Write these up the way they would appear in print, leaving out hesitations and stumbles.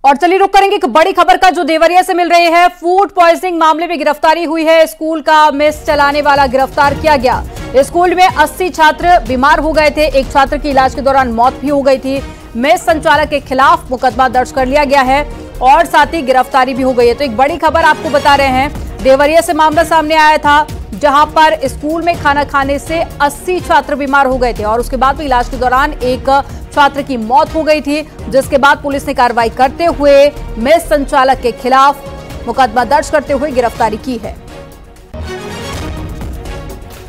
और चलिए रुक करेंगे एक बड़ी खबर का जो देवरिया से मिल रही है। फूड पॉइजनिंग मामले में गिरफ्तारी हुई है। स्कूल का मेस चलाने वाला गिरफ्तार किया गया। स्कूल में 80 छात्र बीमार हो गए थे। एक छात्र की इलाज के दौरान मौत भी हो गई थी। मेस संचालक के खिलाफ मुकदमा दर्ज कर लिया गया है और साथ ही गिरफ्तारी भी हो गई है। तो एक बड़ी खबर आपको बता रहे हैं, देवरिया से मामला सामने आया था जहां पर स्कूल में खाना खाने से 80 छात्र बीमार हो गए थे और उसके बाद भी इलाज के दौरान एक छात्र की मौत हो गई थी, जिसके बाद पुलिस ने कार्रवाई करते हुए मेस संचालक के खिलाफ मुकदमा दर्ज करते हुए गिरफ्तारी की है।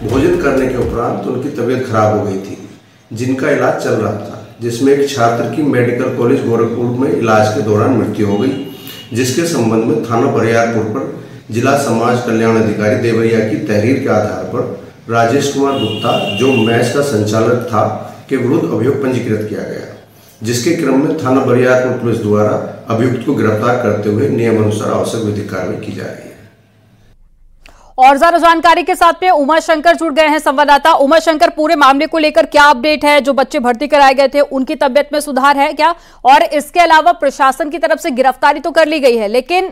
भोजन करने के उपरांत उनकी तबीयत खराब हो गई थी, जिनका इलाज चल रहा था, जिसमें एक छात्र की मेडिकल कॉलेज गोरखपुर में इलाज के दौरान मृत्यु हो गई, जिसके संबंध में थाना बरियारपुर पर जिला समाज कल्याण अधिकारी देवरिया की तहरीर के आधार पर राजेश कुमार गुप्ता, जो मेस का संचालक था, के विरुद्ध अभियोग पंजीकृत किया गया, जिसके क्रम में थाना बरियारपुर पुलिस द्वारा अभियुक्त को गिरफ्तार करते हुए नियमानुसार आवश्यक विधिक कार्रवाई की जा रही है। और ज्यादा जानकारी के साथ में उमा शंकर जुड़ गए हैं संवाददाता। उमा शंकर, पूरे मामले को लेकर क्या अपडेट है? जो बच्चे भर्ती कराए गए थे उनकी तबियत में सुधार है क्या? और इसके अलावा प्रशासन की तरफ से गिरफ्तारी तो कर ली गई है, लेकिन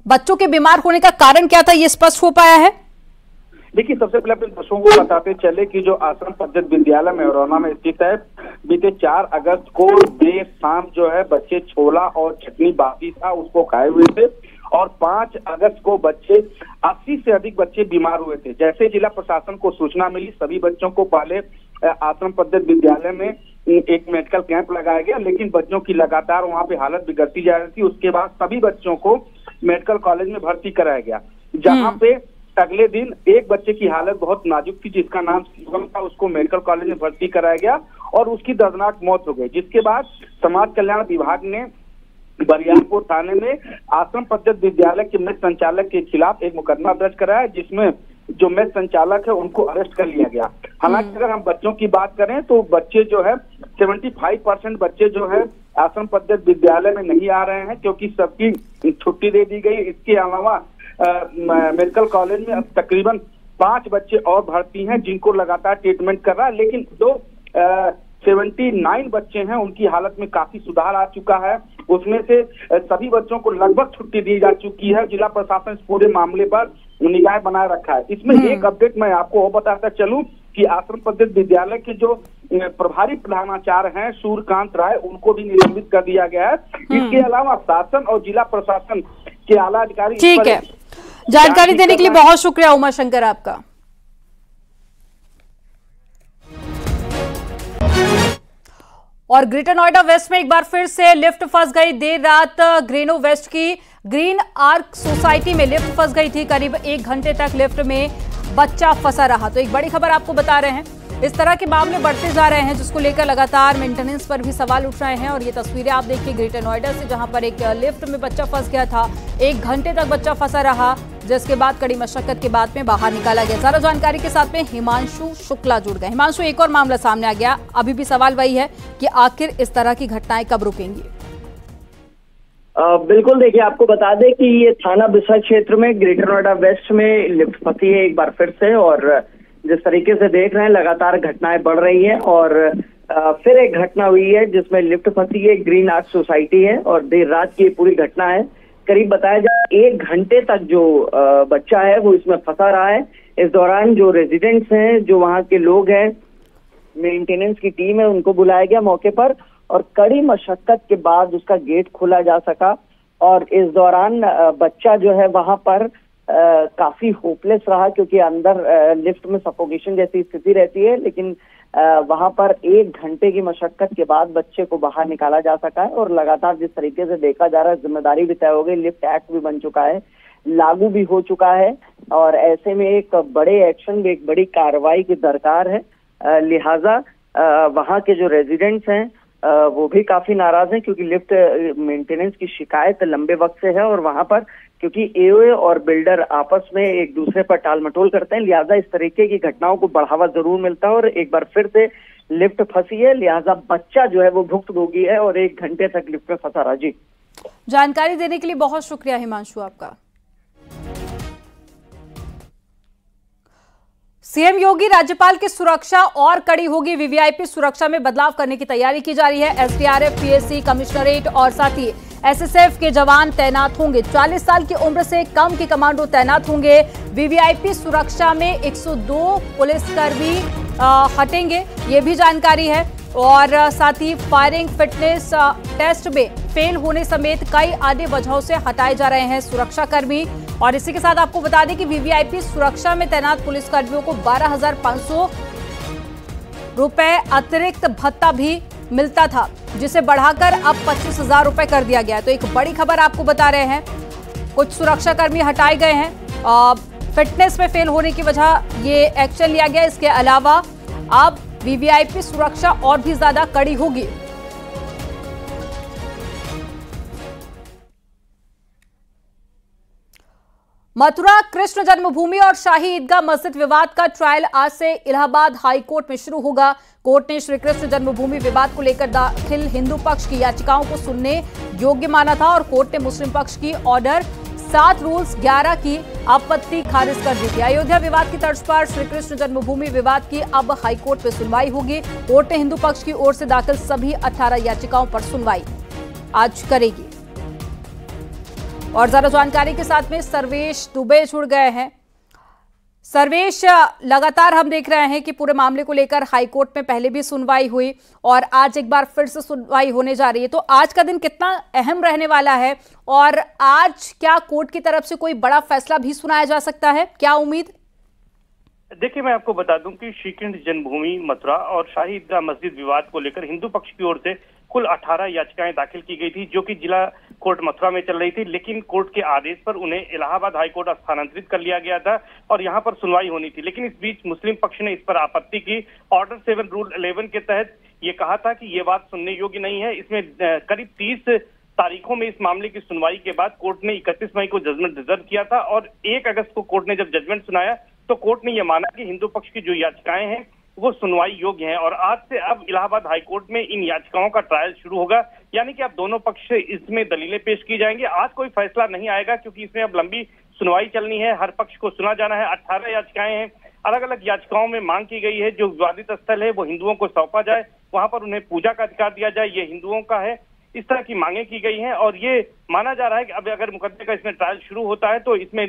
बच्चों के बीमार होने का कारण क्या था, ये स्पष्ट हो पाया है? देखिए, सबसे पहले अपने दर्शकों को बताते चले कि जो आश्रम पद्धति विद्यालय मेहरौना में स्थित है, बीते 4 अगस्त को देर शाम जो है बच्चे छोला और चटनी बाकी था उसको खाए हुए थे और 5 अगस्त को बच्चे 80 से अधिक बच्चे बीमार हुए थे। जैसे जिला प्रशासन को सूचना मिली, सभी बच्चों को पहले आश्रम पद्धति विद्यालय में एक मेडिकल कैंप लगाया गया, लेकिन बच्चों की लगातार वहां पे हालत बिगड़ती जा रही थी। उसके बाद सभी बच्चों को मेडिकल कॉलेज में भर्ती कराया गया, जहां पे अगले दिन एक बच्चे की हालत बहुत नाजुक थी, जिसका नाम शिवम था, उसको मेडिकल कॉलेज में भर्ती कराया गया और उसकी दर्दनाक मौत हो गई। जिसके बाद समाज कल्याण विभाग ने बरियारपुर थाने में आश्रम पद्धति विद्यालय के मेस संचालक के खिलाफ एक मुकदमा दर्ज कराया, जिसमें जो मेस संचालक है उनको अरेस्ट कर लिया गया। हालांकि अगर हम बच्चों की बात करें तो बच्चे जो है 75% बच्चे जो है आश्रम पद्धति विद्यालय में नहीं आ रहे हैं, क्योंकि सबकी छुट्टी दे दी गई। इसके अलावा मेडिकल कॉलेज में अब तकरीबन 5 बच्चे और भर्ती हैं जिनको लगातार ट्रीटमेंट कर रहा है, लेकिन जो 79 बच्चे हैं उनकी हालत में काफी सुधार आ चुका है। उसमें से सभी बच्चों को लगभग छुट्टी दी जा चुकी है। जिला प्रशासन इस पूरे मामले पर निगाह बनाए रखा है। इसमें एक अपडेट मैं आपको और बताता चलूं कि आश्रम पद्धति विद्यालय के जो प्रभारी प्रधानाचार्य हैं सूर्यकांत राय, उनको भी निलंबित कर दिया गया है। इसके अलावा शासन और जिला प्रशासन के आला अधिकारी। ठीक है, जानकारी देने के लिए बहुत शुक्रिया उमा शंकर आपका। और ग्रेटर नोएडा वेस्ट में एक बार फिर से लिफ्ट फंस गई। देर रात ग्रेनो वेस्ट की ग्रीन आर्क सोसाइटी में लिफ्ट फंस गई थी। करीब 1 घंटे तक लिफ्ट में बच्चा फंसा रहा। तो एक बड़ी खबर आपको बता रहे हैं, इस तरह के मामले बढ़ते जा रहे हैं, जिसको लेकर लगातार मेंटेनेंस पर भी सवाल उठ रहे हैं। और ये तस्वीरें आप देखिए ग्रेटर नोएडा से, जहां पर एक लिफ्ट में बच्चा फंस गया था। 1 घंटे तक बच्चा फंसा रहा, जिसके बाद कड़ी मशक्कत के बाद में बाहर निकाला गया। सारा जानकारी के साथ में हिमांशु शुक्ला जुड़ गए। हिमांशु, एक और मामला सामने आ गया। अभी भी सवाल वही है कि आखिर इस तरह की घटनाएं कब रुकेंगी? बिल्कुल, देखिए आपको बता दें कि ये थाना बिस्सा क्षेत्र में ग्रेटर नोएडा वेस्ट में लिफ्ट फंसी है एक बार फिर से। और जिस तरीके से देख रहे हैं लगातार घटनाएं बढ़ रही हैं और फिर एक घटना हुई है जिसमें लिफ्ट फंसी है। ग्रीन आर्क सोसाइटी है और देर रात की पूरी घटना है। करीब बताया जाए 1 घंटे तक जो बच्चा है वो इसमें फंसा रहा है। इस दौरान जो रेजिडेंट्स हैं, जो वहाँ के लोग हैं, मेंटेनेंस की टीम है, उनको बुलाया गया मौके पर और कड़ी मशक्कत के बाद उसका गेट खोला जा सका। और इस दौरान बच्चा जो है वहां पर काफी होपलेस रहा, क्योंकि अंदर लिफ्ट में सफोकेशन जैसी स्थिति रहती है, लेकिन वहां पर 1 घंटे की मशक्कत के बाद बच्चे को बाहर निकाला जा सका है। और लगातार जिस तरीके से देखा जा रहा है, जिम्मेदारी भी तय हो गई, लिफ्ट एक्ट भी बन चुका है, लागू भी हो चुका है और ऐसे में एक बड़े एक्शन, एक बड़ी कार्रवाई की दरकार है। लिहाजा वहाँ के जो रेजिडेंट्स हैं वो भी काफी नाराज हैं, क्योंकि लिफ्ट मेंटेनेंस की शिकायत लंबे वक्त से है और वहां पर क्योंकि एओए और बिल्डर आपस में एक दूसरे पर टाल मटोल करते हैं, लिहाजा इस तरीके की घटनाओं को बढ़ावा जरूर मिलता है। और एक बार फिर से लिफ्ट फंसी है, लिहाजा बच्चा जो है वो भुक्तभोगी है और 1 घंटे तक लिफ्ट में फंसा रहा। जी, जानकारी देने के लिए बहुत शुक्रिया हिमांशु आपका। सीएम योगी, राज्यपाल की सुरक्षा और कड़ी होगी। वीवीआईपी सुरक्षा में बदलाव करने की तैयारी की जा रही है। एसडीआरएफ, पीएससी, कमिश्नरेट और साथ ही एसएसएफ के जवान तैनात होंगे। 40 साल की उम्र से कम के कमांडो तैनात होंगे। वीवीआईपी सुरक्षा में 102 पुलिसकर्मी हटेंगे, ये भी जानकारी है। और साथ ही फायरिंग फिटनेस टेस्ट में फेल होने समेत कई अन्य वजहों से हटाए जा रहे हैं सुरक्षाकर्मी। और इसी के साथ आपको बता दें कि वीवीआईपी सुरक्षा में तैनात पुलिसकर्मियों को 12,500 रुपए अतिरिक्त भत्ता भी मिलता था, जिसे बढ़ाकर अब 25,000 रुपए कर दिया गया है। तो एक बड़ी खबर आपको बता रहे हैं, कुछ सुरक्षाकर्मी हटाए गए हैं। फिटनेस में फेल होने की वजह ये एक्शन लिया गया। इसके अलावा अब वीवीआईपी सुरक्षा और भी ज्यादा कड़ी होगी। मथुरा कृष्ण जन्मभूमि और शाही ईदगाह मस्जिद विवाद का ट्रायल आज से इलाहाबाद हाई कोर्ट में शुरू होगा। कोर्ट ने श्री कृष्ण जन्मभूमि विवाद को लेकर दाखिल हिंदू पक्ष की याचिकाओं को सुनने योग्य माना था और कोर्ट ने मुस्लिम पक्ष की ऑर्डर 7 रूल्स 11 की आपत्ति खारिज कर दी थी। अयोध्या विवाद की तर्ज पर श्री कृष्ण जन्मभूमि विवाद की अब हाईकोर्ट में सुनवाई होगी। कोर्ट ने हिंदू पक्ष की ओर से दाखिल सभी 18 याचिकाओं पर सुनवाई आज करेगी। और ज्यादा जानकारी के साथ में सर्वेश दुबे जुड़ गए हैं। सर्वेश, लगातार हम देख रहे हैं कि पूरे मामले को लेकर हाईकोर्ट में पहले भी सुनवाई हुई और आज एक बार फिर से सुनवाई होने जा रही है, तो आज का दिन कितना अहम रहने वाला है और आज क्या कोर्ट की तरफ से कोई बड़ा फैसला भी सुनाया जा सकता है, क्या उम्मीद? देखिए, मैं आपको बता दूं कि श्री कृष्ण जन्मभूमि मथुरा और शाही ईदगाह मस्जिद विवाद को लेकर हिंदू पक्ष की ओर से कुल 18 याचिकाएं दाखिल की गई थी, जो कि जिला कोर्ट मथुरा में चल रही थी। लेकिन कोर्ट के आदेश पर उन्हें इलाहाबाद हाईकोर्ट स्थानांतरित कर लिया गया था और यहां पर सुनवाई होनी थी। लेकिन इस बीच मुस्लिम पक्ष ने इस पर आपत्ति की। ऑर्डर 7 रूल 11 के तहत ये कहा था कि ये बात सुनने योग्य नहीं है। इसमें करीब 30 तारीखों में इस मामले की सुनवाई के बाद कोर्ट ने 31 मई को जजमेंट रिजर्व किया था और 1 अगस्त को कोर्ट ने जब जजमेंट सुनाया तो कोर्ट ने यह माना कि हिंदू पक्ष की जो याचिकाएं हैं वो सुनवाई योग्य हैं और आज से अब इलाहाबाद हाईकोर्ट में इन याचिकाओं का ट्रायल शुरू होगा। यानी कि अब दोनों पक्ष से इसमें दलीलें पेश की जाएंगी। आज कोई फैसला नहीं आएगा क्योंकि इसमें अब लंबी सुनवाई चलनी है, हर पक्ष को सुना जाना है। 18 याचिकाएं हैं। अलग अलग याचिकाओं में मांग की गई है जो विवादित स्थल है वो हिंदुओं को सौंपा जाए, वहां पर उन्हें पूजा का अधिकार दिया जाए, ये हिंदुओं का है। इस तरह की मांगे की गई हैं और ये माना जा रहा है कि अब अगर मुकदमे का इसमें ट्रायल शुरू होता है तो इसमें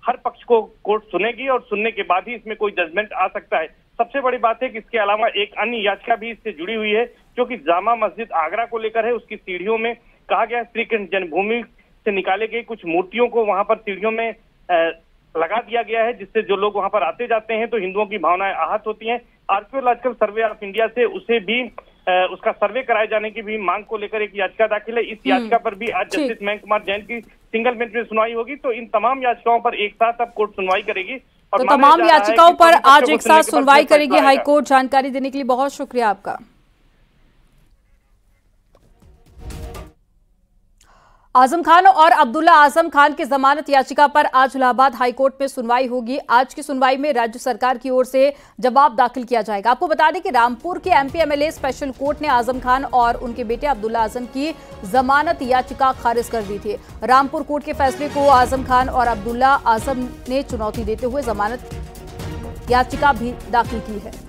हर पक्ष को कोर्ट सुनेगी और सुनने के बाद ही इसमें कोई जजमेंट आ सकता है। सबसे बड़ी बात है कि इसके अलावा एक अन्य याचिका भी इससे जुड़ी हुई है जो कि जामा मस्जिद आगरा को लेकर है। उसकी सीढ़ियों में कहा गया श्री कृष्ण जन्मभूमि से निकाले गए कुछ मूर्तियों को वहां पर सीढ़ियों में लगा दिया गया है, जिससे जो लोग वहां पर आते जाते हैं तो हिंदुओं की भावनाएं आहत होती हैं। आर्कियोलॉजिकल सर्वे ऑफ इंडिया से उसे भी उसका सर्वे कराए जाने की भी मांग को लेकर एक याचिका दाखिल है। इस याचिका पर भी आज जस्टिस मयंक कुमार जैन की सिंगल बेंच में सुनवाई होगी। तो इन तमाम याचिकाओं पर एक साथ अब कोर्ट सुनवाई करेगी और तो तमाम याचिकाओं पर आज एक साथ सुनवाई करेगी हाईकोर्ट। जानकारी देने के लिए बहुत शुक्रिया आपका। आजम खान और अब्दुल्ला आजम खान की जमानत याचिका पर आज इलाहाबाद हाईकोर्ट में सुनवाई होगी। आज की सुनवाई में राज्य सरकार की ओर से जवाब दाखिल किया जाएगा। आपको बता दें कि रामपुर के एमपी एमएलए स्पेशल कोर्ट ने आजम खान और उनके बेटे अब्दुल्ला आजम की जमानत याचिका खारिज कर दी थी। रामपुर कोर्ट के फैसले को आजम खान और अब्दुल्ला आजम ने चुनौती देते हुए जमानत याचिका भी दाखिल की है।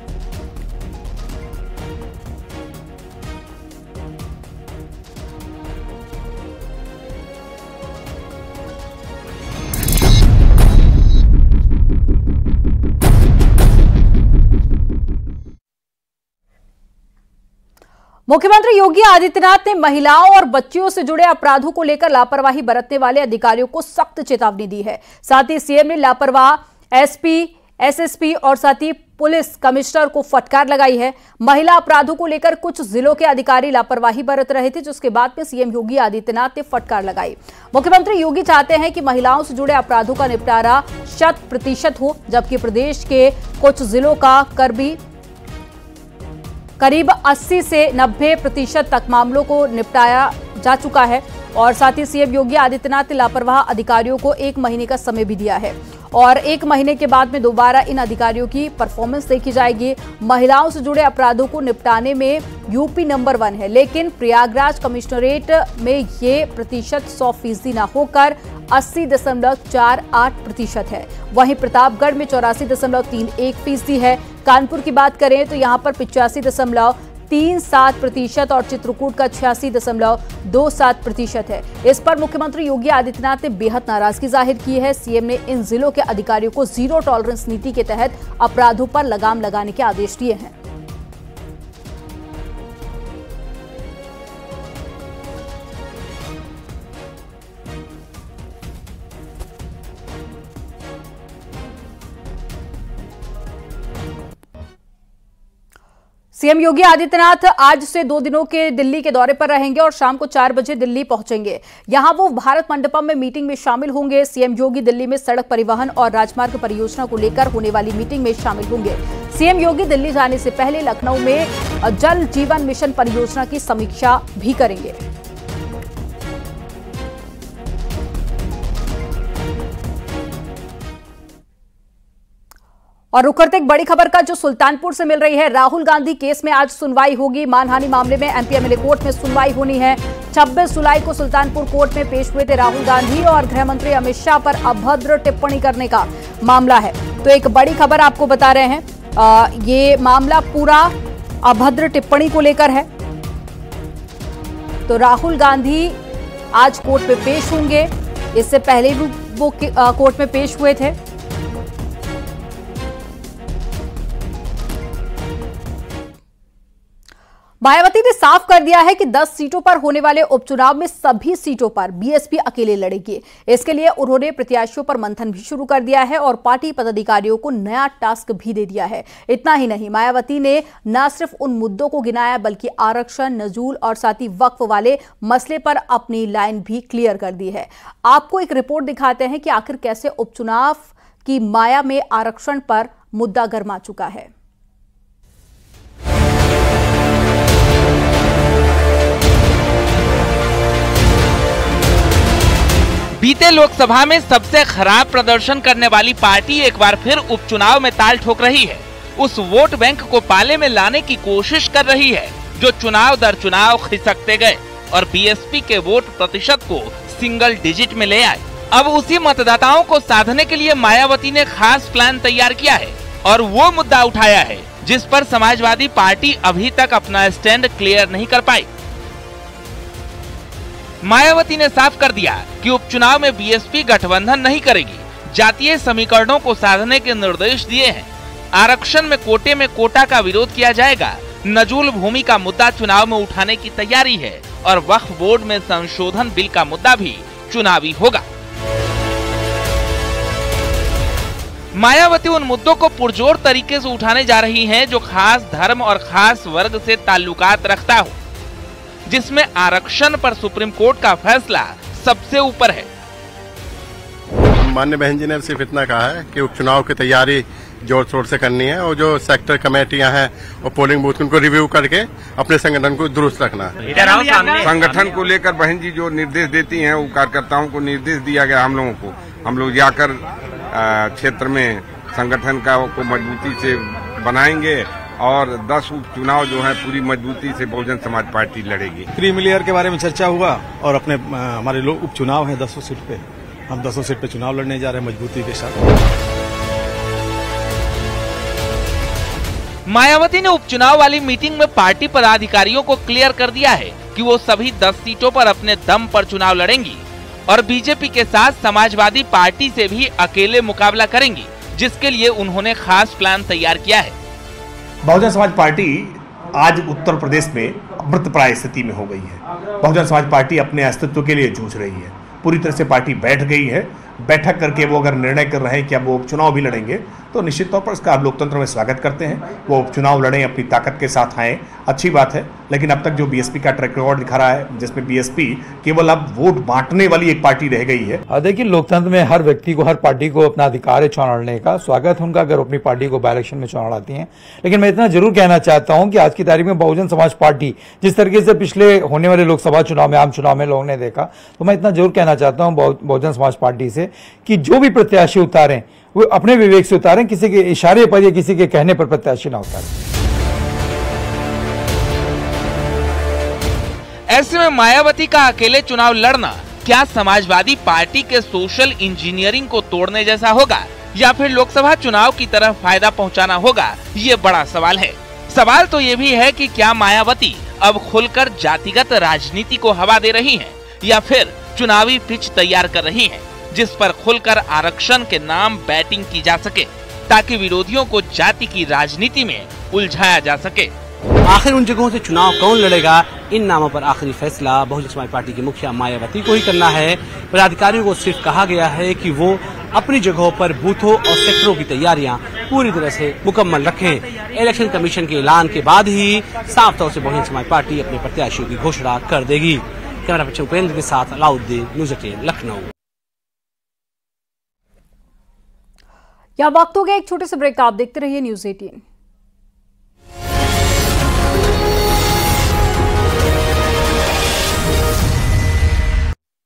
मुख्यमंत्री योगी आदित्यनाथ ने महिलाओं और बच्चियों से जुड़े अपराधों को लेकर लापरवाही बरतने वाले अधिकारियों को सख्त चेतावनी दी है। साथ ही सीएम ने लापरवाह एसपी, एसएसपी और साथ ही पुलिस कमिश्नर को फटकार लगाई है। महिला अपराधों को लेकर कुछ जिलों के अधिकारी लापरवाही बरत रहे थे, जिसके बाद में सीएम योगी आदित्यनाथ ने फटकार लगाई। मुख्यमंत्री योगी चाहते हैं कि महिलाओं से जुड़े अपराधों का निपटारा 100% हो, जबकि प्रदेश के कुछ जिलों का करीब 80 से 90% तक मामलों को निपटाया जा चुका है। और साथ ही सीएम योगी आदित्यनाथ ने लापरवाह अधिकारियों को 1 महीने का समय भी दिया है और 1 महीने के बाद में दोबारा इन अधिकारियों की परफॉर्मेंस देखी जाएगी। महिलाओं से जुड़े अपराधों को निपटाने में यूपी नंबर 1 है, लेकिन प्रयागराज कमिश्नरेट में ये प्रतिशत 100% न होकर 80.48% है। वहीं प्रतापगढ़ में 84.31% है। कानपुर की बात करें तो यहां पर 85.53% 37% और चित्रकूट का 86.27% है। इस पर मुख्यमंत्री योगी आदित्यनाथ ने बेहद नाराजगी जाहिर की है। सीएम ने इन जिलों के अधिकारियों को जीरो टॉलरेंस नीति के तहत अपराधों पर लगाम लगाने के आदेश दिए हैं। सीएम योगी आदित्यनाथ आज से 2 दिनों के दिल्ली के दौरे पर रहेंगे और शाम को 4 बजे दिल्ली पहुंचेंगे। यहां वो भारत मंडपम में मीटिंग में शामिल होंगे। सीएम योगी दिल्ली में सड़क परिवहन और राजमार्ग परियोजना को लेकर होने वाली मीटिंग में शामिल होंगे। सीएम योगी दिल्ली जाने से पहले लखनऊ में जल जीवन मिशन परियोजना की समीक्षा भी करेंगे। और रुक करते एक बड़ी खबर का जो सुल्तानपुर से मिल रही है। राहुल गांधी केस में आज सुनवाई होगी। मानहानि मामले में एमपी एमएलए कोर्ट में सुनवाई होनी है। 26 जुलाई को सुल्तानपुर कोर्ट में पेश हुए थे राहुल गांधी और गृह मंत्री अमित शाह पर अभद्र टिप्पणी करने का मामला है। तो एक बड़ी खबर आपको बता रहे हैं, ये मामला पूरा अभद्र टिप्पणी को लेकर है। तो राहुल गांधी आज कोर्ट में पेश होंगे। इससे पहले भी वो कोर्ट में पेश हुए थे। मायावती ने साफ कर दिया है कि 10 सीटों पर होने वाले उपचुनाव में सभी सीटों पर बीएसपी अकेले लड़ेगी। इसके लिए उन्होंने प्रत्याशियों पर मंथन भी शुरू कर दिया है और पार्टी पदाधिकारियों को नया टास्क भी दे दिया है। इतना ही नहीं, मायावती ने न सिर्फ उन मुद्दों को गिनाया बल्कि आरक्षण, नजूल और साथ ही वक्फ वाले मसले पर अपनी लाइन भी क्लियर कर दी है। आपको एक रिपोर्ट दिखाते हैं कि आखिर कैसे उपचुनाव की माया में आरक्षण पर मुद्दा गरमा चुका है। बीते लोकसभा में सबसे खराब प्रदर्शन करने वाली पार्टी एक बार फिर उपचुनाव में ताल ठोक रही है। उस वोट बैंक को पाले में लाने की कोशिश कर रही है जो चुनाव दर चुनाव खिसकते गए और बीएसपी के वोट प्रतिशत को सिंगल डिजिट में ले आए। अब उसी मतदाताओं को साधने के लिए मायावती ने खास प्लान तैयार किया है और वो मुद्दा उठाया है जिस पर समाजवादी पार्टी अभी तक अपना स्टैंड क्लियर नहीं कर पाई। मायावती ने साफ कर दिया कि उपचुनाव में बीएसपी गठबंधन नहीं करेगी। जातीय समीकरणों को साधने के निर्देश दिए हैं। आरक्षण में कोटा का विरोध किया जाएगा। नजूल भूमि का मुद्दा चुनाव में उठाने की तैयारी है और वक्फ बोर्ड में संशोधन बिल का मुद्दा भी चुनावी होगा। मायावती उन मुद्दों को पुरजोर तरीके से उठाने जा रही हैं जो खास धर्म और खास वर्ग से ताल्लुकात रखता हो, जिसमें आरक्षण पर सुप्रीम कोर्ट का फैसला सबसे ऊपर है। माननीय बहन जी ने सिर्फ इतना कहा है कि उपचुनाव की तैयारी जोर शोर से करनी है और जो सेक्टर कमेटियां हैं और पोलिंग बूथ उनको रिव्यू करके अपने संगठन को दुरुस्त रखना है। संगठन को लेकर बहन जी जो निर्देश देती हैं वो कार्यकर्ताओं को निर्देश दिया गया हम लोगों को। हम लोग जाकर क्षेत्र में संगठन का को मजबूती से बनाएंगे और 10 उपचुनाव जो है पूरी मजबूती से बहुजन समाज पार्टी लड़ेगी। क्रीमी लेयर के बारे में चर्चा हुआ और अपने हमारे लोग उपचुनाव है 10 सीट पे, हम 10 सीट पे चुनाव लड़ने जा रहे हैं मजबूती के साथ। मायावती ने उपचुनाव वाली मीटिंग में पार्टी पदाधिकारियों को क्लियर कर दिया है कि वो सभी 10 सीटों पर अपने दम पर चुनाव लड़ेंगी और बीजेपी के साथ समाजवादी पार्टी से भी अकेले मुकाबला करेंगी, जिसके लिए उन्होंने खास प्लान तैयार किया है। बहुजन समाज पार्टी आज उत्तर प्रदेश में अमृतप्राय स्थिति में हो गई है। बहुजन समाज पार्टी अपने अस्तित्व के लिए जूझ रही है। पूरी तरह से पार्टी बैठ गई है। बैठक करके वो अगर निर्णय कर रहे हैं कि अब वो उपचुनाव भी लड़ेंगे तो निश्चित तौर पर इसका आप लोकतंत्र में स्वागत करते हैं। वो उपचुनाव लड़ें, अपनी ताकत के साथ आए, अच्छी बात है। लेकिन अब तक जो बीएसपी का ट्रैक रिकॉर्ड दिखा रहा है जिसमें बीएसपी केवल अब वोट बांटने वाली एक पार्टी रह गई है। देखिए, लोकतंत्र में हर व्यक्ति को, हर पार्टी को अपना अधिकार है चुनाव लड़ने का। स्वागत है उनका अगर अपनी पार्टी को बाय इलेक्शन में चुनाव लड़ती है। लेकिन मैं इतना जरूर कहना चाहता हूं कि आज की तारीख में बहुजन समाज पार्टी जिस तरीके से पिछले होने वाले लोकसभा चुनाव में, आम चुनाव में लोगों ने देखा, तो मैं इतना जरूर कहना चाहता हूं बहुजन समाज पार्टी से कि जो भी प्रत्याशी उतारें वो अपने विवेक से उतारें, किसी के इशारे पर या किसी के कहने पर प्रत्याशी ना उतारें। ऐसे में मायावती का अकेले चुनाव लड़ना क्या समाजवादी पार्टी के सोशल इंजीनियरिंग को तोड़ने जैसा होगा या फिर लोकसभा चुनाव की तरफ फायदा पहुंचाना होगा, ये बड़ा सवाल है। सवाल तो ये भी है कि क्या मायावती अब खुलकर जातिगत राजनीति को हवा दे रही हैं या फिर चुनावी पिच तैयार कर रही हैं, जिस पर खुलकर आरक्षण के नाम बैटिंग की जा सके ताकि विरोधियों को जाति की राजनीति में उलझाया जा सके। आखिर उन जगहों से चुनाव कौन लड़ेगा, इन नामों पर आखिरी फैसला बहुजन समाज पार्टी की मुखिया मायावती को ही करना है। पदाधिकारियों को सिर्फ कहा गया है कि वो अपनी जगहों पर बूथों और सेक्टरों की तैयारियां पूरी तरह से मुकम्मल रखें। इलेक्शन कमीशन के ऐलान के बाद ही साफ तौर से बहुजन समाज पार्टी अपने प्रत्याशियों की घोषणा कर देगी। कैमरा पर्सन उपेंद्र के साथ अलाउद्दीन, न्यूज़ 18 लखनऊ। यहाँ वक्त हो गया एक छोटे से ब्रेक का, आप देखते रहिए न्यूज़ 18।